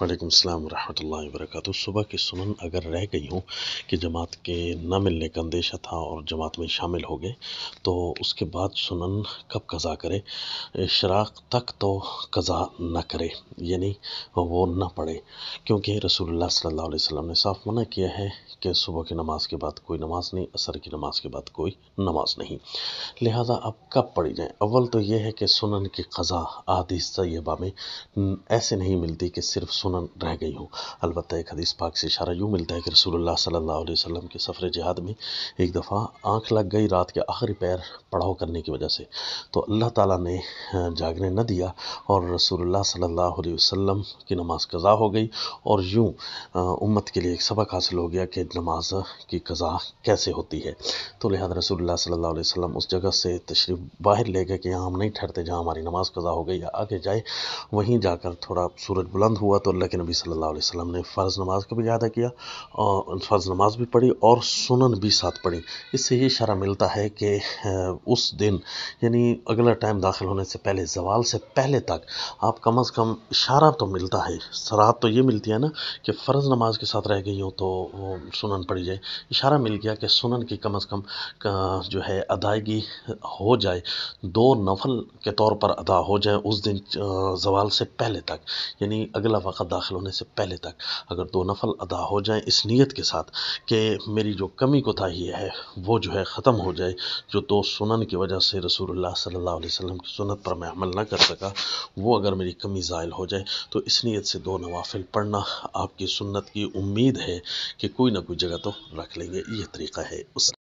وعلیکم السلام ورحمۃ اللہ وبرکاتہ۔ صبح کی سنن اگر رہ گئی ہوں کہ جماعت کے نہ ملنے کا اندیشہ تھا اور جماعت میں شامل ہو گئے تو اس کے بعد سنن کب قضا کرے؟ اشراق تک تو قضا نہ کرے، یعنی وہ نہ پڑھے، کیونکہ رسول اللہ صلی اللہ علیہ وسلم نے صاف منع کیا ہے کہ صبح کی نماز کے بعد کوئی نماز نہیں، عصر کی نماز کے بعد کوئی نماز نہیں۔ لہٰذا اب کب پڑھی جائیں؟ اول تو یہ ہے کہ سنن کی قضا احادیث طیبہ میں ایسے نہیں ملتی کہ صرف سنن رہ گئی ہوں۔ البتہ ایک حدیث پاک سے اشارہ یوں ملتا ہے کہ رسول اللہ صلی اللہ علیہ وسلم کے سفر جہاد میں ایک دفعہ آنکھ لگ گئی رات کے آخری پیر پڑاؤ کرنے کی وجہ سے، تو اللہ تعالیٰ نے جاگنے نہ دیا اور رسول اللہ صلی اللہ علیہ وسلم کی نماز قضا ہو گئی، اور یوں امت کے لیے ایک سبق حاصل ہو گیا کہ نماز کی قضا کیسے ہوتی ہے۔ تو لہذا رسول اللہ صلی اللہ علیہ وسلم اس جگہ سے تشریف باہر لے گئے کہ یہاں ہم نہیں ٹھہرتے جہاں ہماری نماز قضا ہو گئی، یا آگے جائے۔ وہیں جا کر تھوڑا سورج بلند ہوا تو اللہ کے نبی صلی اللہ علیہ وسلم نے فرض نماز کا بھی اعادہ کیا، اور فرض نماز بھی پڑھی اور سنن بھی ساتھ پڑھی۔ اس سے یہ اشارہ ملتا ہے کہ اس دن یعنی اگلا ٹائم داخل ہونے سے پہلے، زوال سے پہلے تک آپ کم از کم اشارہ تو ملتا ہے، صراحت تو یہ ملتی ہے نا کہ فرض نماز کے ساتھ رہ گئی ہوں تو وہ سنن پڑھی جائے۔ اشارہ مل گیا کہ سنن کی کم از کم جو ہے ادائیگی ہو جائے، دو نفل کے طور پر ادا ہو جائے اس دن زوال سے پہلے تک، یعنی اگلا وقت داخل ہونے سے پہلے تک اگر دو نفل ادا ہو جائیں اس نیت کے ساتھ کہ میری جو کمی کوتاہی ہے وہ جو ہے ختم ہو جائے، جو دو سنن کی وجہ سے رسول اللہ صلی اللہ علیہ وسلم کی سنت پر میں عمل نہ کر سکا، وہ اگر میری کمی زائل ہو جائے تو اس نیت سے دو نوافل پڑھنا آپ کی سنت کی امید ہے کہ کوئی نہ کوئی جگہ تو رکھ لیں گے۔ یہ طریقہ ہے اس